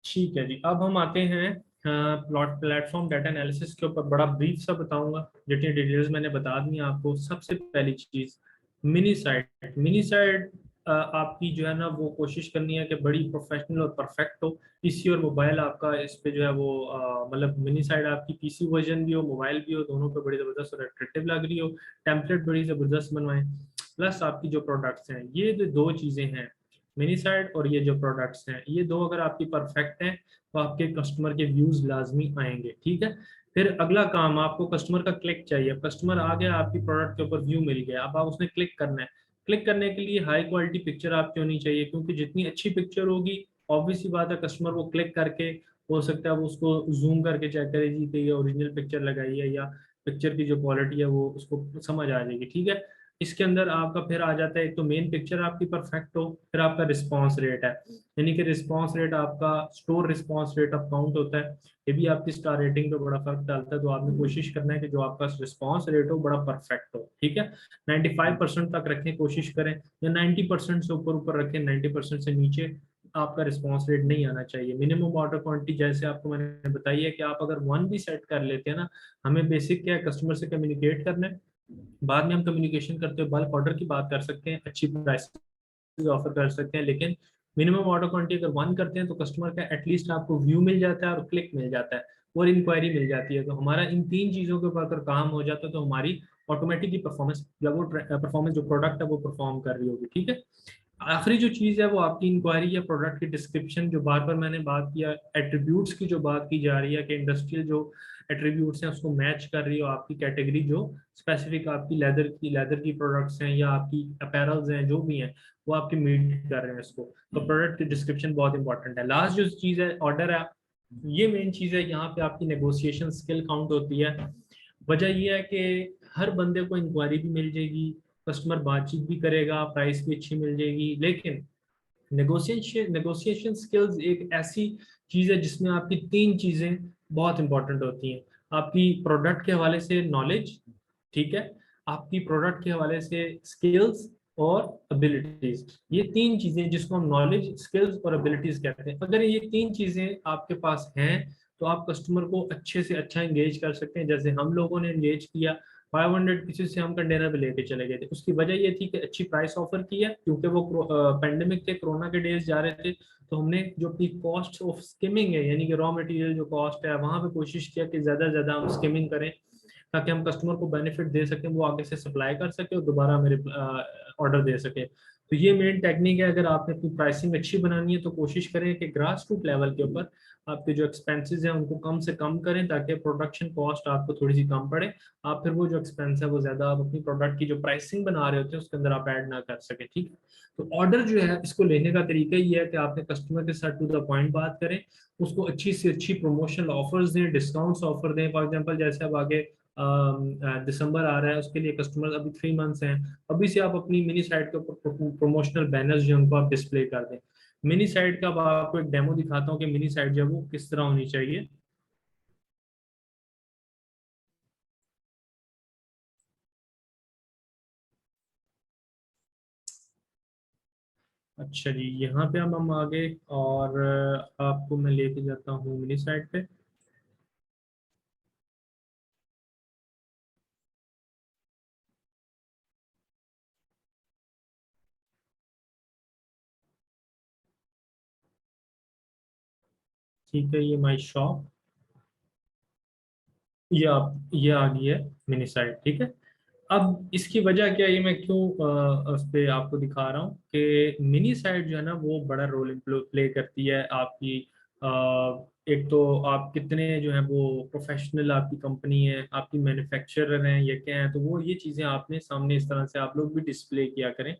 ठीक है जी, अब हम आते हैं प्लॉट प्लेटफॉर्म डाटा एनालिसिस के ऊपर। बड़ा ब्रीफ सा बताऊंगा, जितनी डिटेल्स मैंने बता दी हैं आपको। सबसे पहली चीज, मिनी साइट। मिनी साइट आपकी जो है ना, वो कोशिश करनी है कि बड़ी प्रोफेशनल और परफेक्ट हो। पीसी और मोबाइल आपका इस पे जो है वो मतलब मिनी साइट आपकी पीसी वर्जन भी हो, मोबाइल भी हो, दोनों पे बड़ी जबरदस्त और अट्रैक्टिव लग रही हो। टेम्पलेट बड़ी जबरदस्त बनवाएं। प्लस आपकी जो प्रोडक्ट्स हैं, ये जो दो चीजें हैं, मिनी साइट और ये जो प्रोडक्ट्स हैं, ये दो अगर आपकी परफेक्ट हैं तो आपके कस्टमर के व्यूज लाजमी आएंगे। ठीक है। फिर अगला काम, आपको कस्टमर का क्लिक चाहिए। कस्टमर आ गया, आपकी प्रोडक्ट के ऊपर व्यू मिल गया, अब आप उसने क्लिक करना है। क्लिक करने के लिए हाई क्वालिटी पिक्चर आपकी होनी चाहिए, क्योंकि जितनी अच्छी पिक्चर होगी, ऑब्वियस सी बात है, कस्टमर वो क्लिक करके, हो सकता है वो उसको जूम करके चेक करे जी कि ये ओरिजिनल पिक्चर लगाई है, या पिक्चर की जो क्वालिटी है वो उसको समझ आ जाएगी। ठीक है। इसके अंदर आपका फिर आ जाता है, एक तो मेन पिक्चर आपकी परफेक्ट हो, फिर आपका रिस्पॉन्स रेट है, यानी कि रिस्पॉन्स रेट आपका store response rate of count होता है। ये भी आपकी स्टार रेटिंग पे बड़ा फर्क डालता है। तो आपने कोशिश करना है कि जो आपका रिस्पॉन्स रेट हो बड़ा परफेक्ट हो। ठीक है। 95% तक रखें, कोशिश करें, या 90% से ऊपर ऊपर रखें। 90% से नीचे आपका रिस्पॉन्स रेट नहीं आना चाहिए। मिनिमम ऑर्डर क्वांटिटी जैसे आपको मैंने बताई है कि आप अगर 1 भी सेट कर लेते हैं ना, हमें बेसिक क्या है, कस्टमर से कम्युनिकेट करना है। बाद में हम कम्युनिकेशन करते हुए बल्क ऑर्डर की बात कर सकते हैं, अच्छी प्राइस ऑफर कर सकते हैं, लेकिन मिनिमम ऑर्डर क्वांटिटी अगर 1 करते हैं तो कस्टमर का एटलीस्ट आपको व्यू मिल जाता है और क्लिक मिल जाता है और इंक्वायरी मिल जाती है। तो हमारा इन 3 चीजों के ऊपर अगर काम हो जाता है तो हमारी ऑटोमेटिकली परफॉर्मेंस, या वो परफॉर्मेंस जो प्रोडक्ट है वो परफॉर्म कर रही होगी। ठीक है। आखिरी जो चीज है वो आपकी इंक्वायरी या प्रोडक्ट की डिस्क्रिप्शन, जो बार बार मैंने बात किया, एट्रीब्यूट्स की जो बात की जा रही है कि इंडस्ट्रियल जो एट्रीब्यूट्स हैं उसको मैच कर रही हो आपकी कैटेगरी, जो स्पेसिफिक आपकी लेदर की प्रोडक्ट्स हैं या आपकी अपैरल्स हैं, जो भी हैं वो आपकी मीट कर रहे हैं इसको। तो प्रोडक्ट की डिस्क्रिप्शन बहुत इंपॉर्टेंट है। लास्ट जो चीज है, ऑर्डर है, ये मेन चीज है। यहाँ पे आपकी नेगोशिएशन स्किल काउंट होती है। वजह ये है कि हर बंदे को इंक्वायरी भी मिल जाएगी, कस्टमर बातचीत भी करेगा, प्राइस भी अच्छी मिल जाएगी, लेकिन नेगोशिएशन स्किल्स एक ऐसी चीज है जिसमें आपकी 3 चीजें बहुत इंपॉर्टेंट होती हैं। आपकी प्रोडक्ट के हवाले से नॉलेज, ठीक है, आपकी प्रोडक्ट के हवाले से स्किल्स और एबिलिटीज। ये 3 चीजें जिसको हम नॉलेज, स्किल्स और एबिलिटीज कहते हैं, अगर ये 3 चीजें आपके पास हैं तो आप कस्टमर को अच्छे से अच्छा एंगेज कर सकते हैं। जैसे हम लोगों ने एंगेज किया, 500 पीसेस से हम कंटेनर पे लेके चले गए थे। उसकी वजह ये थी कि अच्छी प्राइस ऑफर की है, क्योंकि वो पेंडेमिक थे, कोरोना के डेज जा रहे थे। तो हमने जो अपनी कॉस्ट ऑफ स्किमिंग है, यानी कि रॉ मटेरियल जो कॉस्ट है, वहां पे कोशिश किया कि ज्यादा से ज्यादा हम स्किमिंग करें, ताकि हम कस्टमर को बेनिफिट दे सकें, वो आगे से सप्लाई कर सके और दोबारा मेरे ऑर्डर दे सके। तो ये मेन टेक्निक है। अगर आपने अपनी प्राइसिंग अच्छी बनानी है तो कोशिश करें कि ग्रास रूट लेवल के ऊपर आपके जो एक्सपेंसेस हैं उनको कम से कम करें, ताकि प्रोडक्शन कॉस्ट आपको थोड़ी सी कम पड़े। आप फिर वो जो एक्सपेंस है वो ज्यादा आप अपनी प्रोडक्ट की जो प्राइसिंग बना रहे होते हैं उसके अंदर आप ऐड ना कर सके। ठीक है। तो ऑर्डर जो है, इसको लेने का तरीका ये है कि आपने कस्टमर के साथ टू द पॉइंट बात करें, उसको अच्छी से अच्छी प्रमोशनल ऑफर्स दें, डिस्काउंट्स ऑफर दें। फॉर एग्जांपल जैसे अब आगे दिसंबर आ रहा है, उसके लिए कस्टमर अभी 3 मंथ्स हैं, अभी से आप अपनी मिनी साइट के ऊपर प्रमोशनल बैनर्स जो उनको आप डिस्प्ले कर दें। मिनी साइट का अब आपको एक डेमो दिखाता हूँ कि मिनी साइट जो है वो किस तरह होनी चाहिए। अच्छा जी, यहाँ पे अब हम आगे, और आपको मैं लेके जाता हूँ मिनी साइट पे। ठीक है, ये माई शॉप, ये आ गई है मिनी साइट। ठीक है। अब इसकी वजह क्या है, ये मैं क्यों उस पे आपको दिखा रहा हूँ कि मिनी साइट जो है ना वो बड़ा रोल प्ले करती है आपकी। एक तो आप कितने जो है वो प्रोफेशनल आपकी कंपनी है, आपकी मैन्युफैक्चरर हैं या क्या है, तो वो ये चीज़ें आपने सामने इस तरह से आप लोग भी डिस्प्ले किया करें।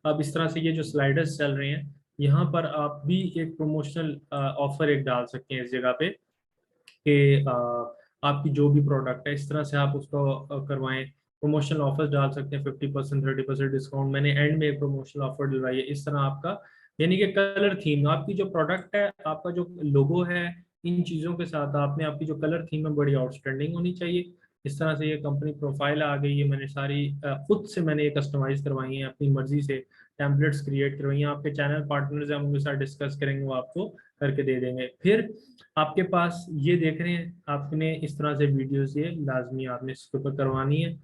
अब इस तरह से ये जो स्लाइडर्स चल रहे हैं, यहाँ पर आप भी एक प्रमोशनल ऑफर एक डाल सकते हैं इस जगह पे कि आपकी जो भी प्रोडक्ट है, इस तरह से आप उसको करवाएं। प्रमोशनल ऑफर्स डाल सकते हैं, 50%, 30% डिस्काउंट। मैंने एंड में एक प्रमोशनल ऑफर डलवाई है। इस तरह आपका, यानी कि कलर थीम, आपकी जो प्रोडक्ट है, आपका जो लोगो है, इन चीज़ों के साथ आपने, आपकी जो कलर थीम है बड़ी आउटस्टैंडिंग होनी चाहिए। इस तरह से ये कंपनी प्रोफाइल आ गई है। मैंने सारी खुद से मैंने ये कस्टमाइज करवाई है अपनी मर्जी से, टेम्पलेट्स क्रिएट करवाई हैं। आपके चैनल पार्टनर्स हैं, हम उनके साथ डिस्कस करेंगे, वो आपको करके दे देंगे। फिर आपके पास ये देख रहे हैं, आपने इस तरह से वीडियोस ये लाजमी आपने इसके ऊपर करवानी है।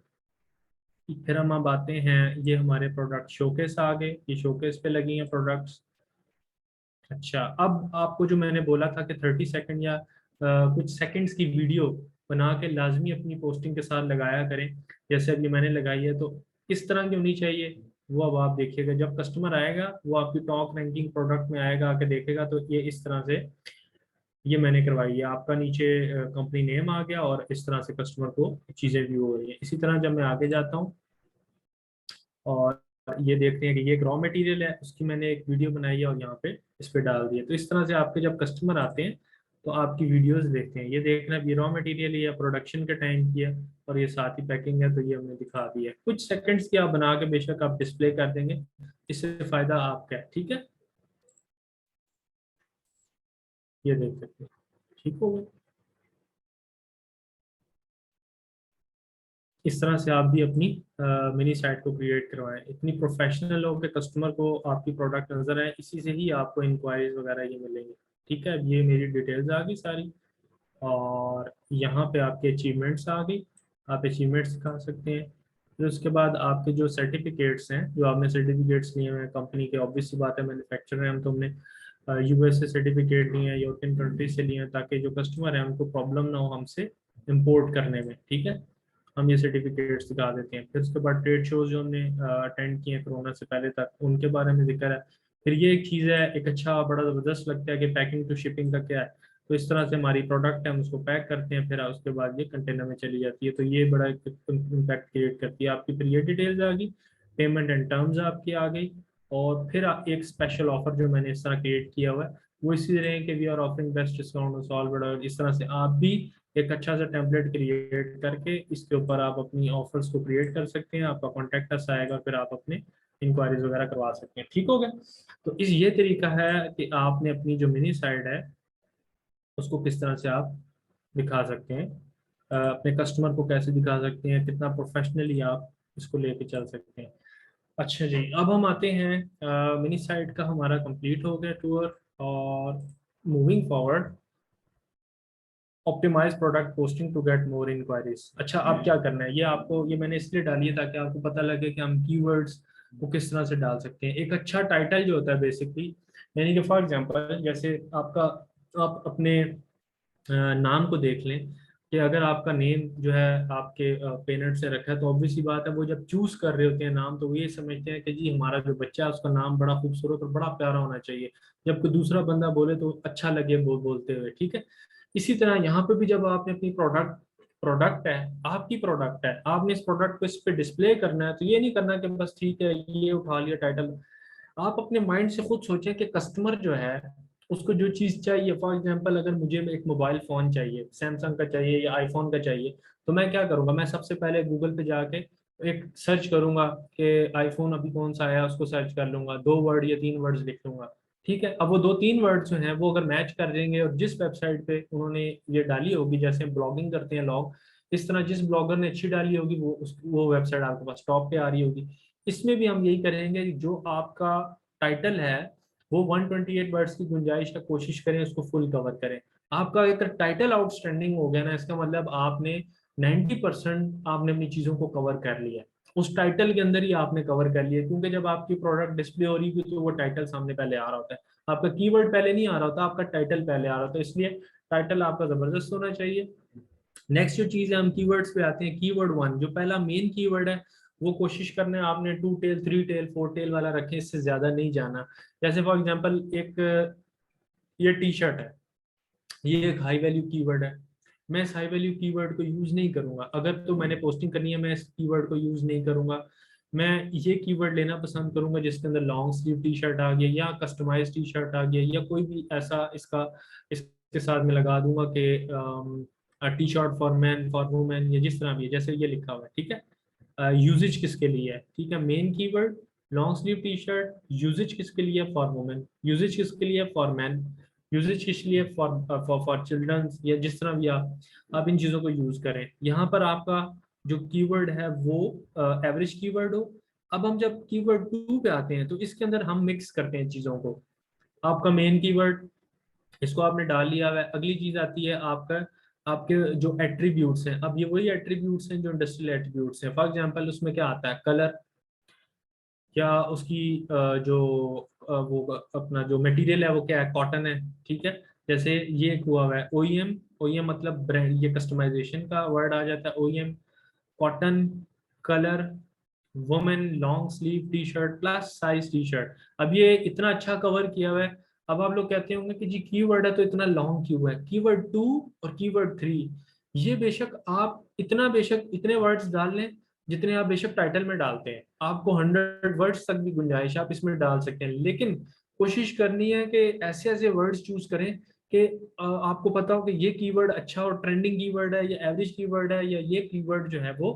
फिर हम अब आते हैं, ये हमारे प्रोडक्ट शोकेस आ गए, ये शोकेस पे लगी हैं प्रोडक्ट्स। अच्छा, अब आपको जो मैंने बोला था कि 30 सेकंड या कुछ सेकंड्स की वीडियो बना के लाजमी अपनी पोस्टिंग के साथ लगाया करें, जैसे अभी मैंने लगाई है। तो इस तरह की होनी चाहिए। वो अब आप देखिएगा, जब कस्टमर आएगा वो आपकी टॉप रैंकिंग प्रोडक्ट में आएगा, आके देखेगा तो ये इस तरह से ये मैंने करवाई है। आपका नीचे कंपनी नेम आ गया और इस तरह से कस्टमर को चीज़ें व्यू हो रही है। इसी तरह जब मैं आगे जाता हूँ और ये देखते हैं कि ये एक रॉ मटेरियल है, उसकी मैंने एक वीडियो बनाई है और यहाँ पे इस पे डाल दिया। तो इस तरह से आपके जब कस्टमर आते हैं तो आपकी वीडियोस देखते हैं। ये देखना, ये रॉ मटेरियल या प्रोडक्शन के टाइम की है और ये साथ ही पैकिंग है, तो ये हमने दिखा दिया है। कुछ सेकंड्स की आप बना के बेशक आप डिस्प्ले कर देंगे, इससे फायदा आपका है। ठीक है, ये देख सकते हैं। ठीक हो गया। इस तरह से आप भी अपनी मिनी साइट को क्रिएट करवाएं, इतनी प्रोफेशनल हो कि कस्टमर को आपकी प्रोडक्ट नजर आए, इसी से ही आपको इंक्वायरीज वगैरह ये मिलेंगे। ठीक है, अब ये मेरी डिटेल्स आ गई सारी, और यहाँ पे आपके अचीवमेंट्स आ गई, आप अचीवमेंट्स दिखा सकते हैं। फिर उसके बाद आपके जो सर्टिफिकेट्स हैं, जो आपने सर्टिफिकेट्स लिए हुए हैं कंपनी के, ऑब्वियस सी बात है मैन्युफैक्चरर हैं हम, तो हमने यूएस से सर्टिफिकेट लिए हैं, यूरोपियन कंट्री से लिए हैं, ताकि जो कस्टमर है उनको प्रॉब्लम ना हो हमसे इम्पोर्ट करने में। ठीक है, हम ये सर्टिफिकेट्स दिखा देते हैं। फिर उसके बाद ट्रेड शोज जो हमने अटेंड किए हैं कोरोना से पहले तक, उनके बारे में जिक्र है। फिर ये एक चीज़ है, एक अच्छा बड़ा ज़बरदस्त लगता है कि पैकिंग टू शिपिंग का क्या है। तो इस तरह से हमारी प्रोडक्ट है, हम उसको पैक करते हैं, फिर उसके बाद ये कंटेनर में चली जाती है। तो ये बड़ा इम्पैक्ट क्रिएट करती है। आपकी फिर ये डिटेल्स आ गई, पेमेंट एंड टर्म्स आपकी आ गई, और फिर एक स्पेशल ऑफर जो मैंने इस तरह क्रिएट किया हुआ है वो इसी तरह कि we are offering best discount all बड़ा। इस तरह से आप भी एक अच्छा सा टेम्पलेट क्रिएट करके इसके ऊपर आप अपनी ऑफर्स को क्रिएट कर सकते हैं। आपका कॉन्टैक्ट अस आएगा, फिर आप अपने इंक्वायरीज वगैरह करवा सकते हैं। ठीक हो गया। तो इस ये तरीका है कि आपने अपनी जो मिनी साइट है उसको किस तरह से आप दिखा सकते हैं, अपने कस्टमर को कैसे दिखा सकते हैं, कितना प्रोफेशनली आप इसको लेके चल सकते हैं। अच्छा जी, अब हम आते हैं, मिनी साइट का हमारा कंप्लीट हो गया टूर, और moving forward, optimise product posting to get more enquiries. अच्छा, अब क्या करना है, ये आपको, ये मैंने इसलिए डाली है ताकि आपको पता लगे कि हम कीवर्ड्स को किस तरह से डाल सकते हैं। एक अच्छा टाइटल जो होता है बेसिकली, यानी कि फॉर एग्जांपल जैसे आपका, आप अपने नाम को देख लें कि अगर आपका नेम जो है आपके पेरेंट से रखा है, तो ऑब्वियसली बात है वो जब चूज कर रहे होते हैं नाम, तो वो ये समझते हैं कि जी हमारा जो बच्चा है उसका नाम बड़ा खूबसूरत और बड़ा प्यारा होना चाहिए, जब कोई दूसरा बंदा बोले तो अच्छा लगे बोलते हुए। ठीक है, इसी तरह यहाँ पे भी जब आपने अपनी प्रोडक्ट है, आपकी प्रोडक्ट है, आपने इस प्रोडक्ट को इस पे डिस्प्ले करना है, तो ये नहीं करना कि बस ठीक है ये उठा लिया टाइटल। आप अपने माइंड से खुद सोचें कि कस्टमर जो है उसको जो चीज़ चाहिए, फॉर एग्जांपल अगर मुझे एक मोबाइल फ़ोन चाहिए, सैमसंग का चाहिए या आईफोन का चाहिए, तो मैं क्या करूँगा, मैं सबसे पहले गूगल पे जाके एक सर्च करूंगा कि आईफोन अभी कौन सा आया, उसको सर्च कर लूंगा, 2 वर्ड या 3 वर्ड्स लिख लूंगा। ठीक है, अब वो 2-3 वर्ड जो हैं वो अगर मैच कर देंगे और जिस वेबसाइट पे उन्होंने ये डाली होगी, जैसे ब्लॉगिंग करते हैं लोग, इस तरह जिस ब्लॉगर ने अच्छी डाली होगी वो वेबसाइट आपके पास टॉप पे आ रही होगी। इसमें भी हम यही करेंगे कि जो आपका टाइटल है वो 128 वर्ड्स की गुंजाइश का कोशिश करें, उसको फुल कवर करें। आपका अगर टाइटल आउटस्टैंडिंग हो गया ना, इसका मतलब आपने 90% आपने अपनी चीजों को कवर कर लिया है, उस टाइटल के अंदर ही आपने कवर कर लिया। क्योंकि जब आपकी प्रोडक्ट डिस्प्ले हो रही थी तो वो टाइटल सामने पहले आ रहा होता है, आपका कीवर्ड पहले नहीं आ रहा होता, आपका टाइटल पहले आ रहा होता है। इसलिए टाइटल आपका जबरदस्त होना चाहिए। नेक्स्ट जो चीज है, हम कीवर्ड्स पे आते हैं। कीवर्ड 1 जो पहला मेन कीवर्ड है, वो कोशिश करना है आपने 2 टेल 3 टेल 4 टेल वाला रखें, इससे ज्यादा नहीं जाना। जैसे फॉर एग्जांपल एक ये टी शर्ट है, ये एक हाई वैल्यू कीवर्ड है, मैं इस हाई वैल्यू कीवर्ड को यूज नहीं करूंगा। अगर तो मैंने पोस्टिंग करनी है, मैं इस कीवर्ड को यूज नहीं करूंगा। मैं ये कीवर्ड लेना पसंद करूंगा जिसके अंदर लॉन्ग स्लीव टी शर्ट आ गया, या कस्टमाइज टी शर्ट आ गया, या कोई भी ऐसा इसका इसके साथ में लगा दूंगा कि T shirt for man for women, या जिस तरह भी है, जैसे ये लिखा हुआ है। ठीक है, यूजेज किसके लिए है, ठीक है, main keyword long sleeve T shirt, usages किसके लिए, फॉर वुमेन, यूजेज किसके लिए, फॉर मैन, यूजेज किस लिए, फॉर चिल्ड्रंस, या जिस तरह भी आप इन चीज़ों को यूज़ करें। यहाँ पर आपका जो कीवर्ड है वो एवरेज कीवर्ड हो। अब हम जब कीवर्ड 2 पे आते हैं तो इसके अंदर हम मिक्स करते हैं चीज़ों को। आपका मेन कीवर्ड, इसको आपने डाल लिया है। अगली चीज़ आती है आपका, आपके जो एट्रीब्यूट्स हैं। अब ये वही एट्रीब्यूट्स हैं जो इंडस्ट्रियल एट्रीब्यूट्स हैं। फॉर एग्जांपल उसमें क्या आता है, कलर, क्या उसकी जो वो अपना जो मटेरियल है वो क्या है, कॉटन है, ठीक है। जैसे ये एक हुआ है ओईएम, ओईएम मतलब ब्रांड, ये कस्टमाइजेशन का वर्ड आ जाता है OEM. Cotton, colour, women, long sleeve T shirt, plus size T shirt. अब ये इतना अच्छा कवर किया हुआ है। अब आप लोग कहते होंगे कि जी कीवर्ड है तो इतना लॉन्ग क्यों है। कीवर्ड 2 और कीवर्ड 3, ये बेशक आप इतना, बेशक इतने वर्ड्स डाल लें जितने आप बेशक टाइटल में डालते हैं। आपको 100 वर्ड्स तक भी गुंजाइश आप इसमें डाल सकते हैं, लेकिन कोशिश करनी है कि ऐसे ऐसे वर्ड्स चूज करें कि आपको पता हो कि ये कीवर्ड अच्छा और ट्रेंडिंग कीवर्ड है, या एवरेज कीवर्ड है, या ये कीवर्ड जो है वो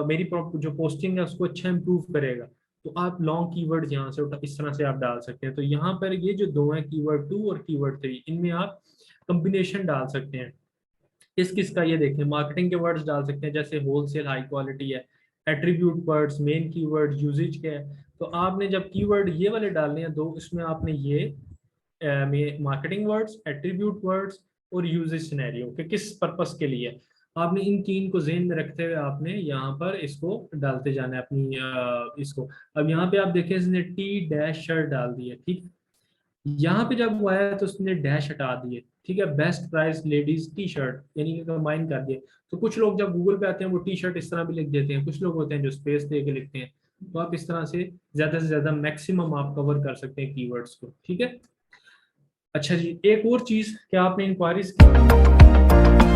मेरी जो पोस्टिंग है उसको अच्छा इंप्रूव करेगा। तो आप लॉन्ग कीवर्ड यहाँ से इस तरह से आप डाल सकते हैं। तो यहाँ पर ये जो दो हैं, कीवर्ड 2 और कीवर्ड 3, इनमें आप कॉम्बिनेशन डाल सकते हैं। किस किस का, ये देखें, मार्केटिंग के वर्ड्स डाल सकते हैं, जैसे होलसेल, हाई क्वालिटी है। Attribute words, main keyword, usages के है। तो आपने जब कीवर्ड ये वाले डालने हैं दो, इसमें आपने ये मार्केटिंग वर्ड्स, एट्रीब्यूट वर्ड्स और यूजेज सिनेरियो के किस पर्पस के लिए, आपने इन तीन को ज़हन में रखते हुए आपने यहाँ पर इसको डालते जाना है अपनी इसको। अब यहाँ पे आप देखें इसने टी डैश शर्ट डाल दी है, ठीक। यहाँ पे जब वो आया तो उसने डैश हटा दिए, ठीक है। Best price ladies T shirt, यानी कि कंबाइन कर दिए। तो कुछ लोग जब गूगल पे आते हैं वो टी शर्ट इस तरह भी लिख देते हैं, कुछ लोग होते हैं जो स्पेस दे के लिखते हैं। तो आप इस तरह से ज्यादा मैक्सिमम आप कवर कर सकते हैं कीवर्ड्स को, ठीक है। अच्छा जी, एक और चीज, क्या आपने इंक्वायरीज की?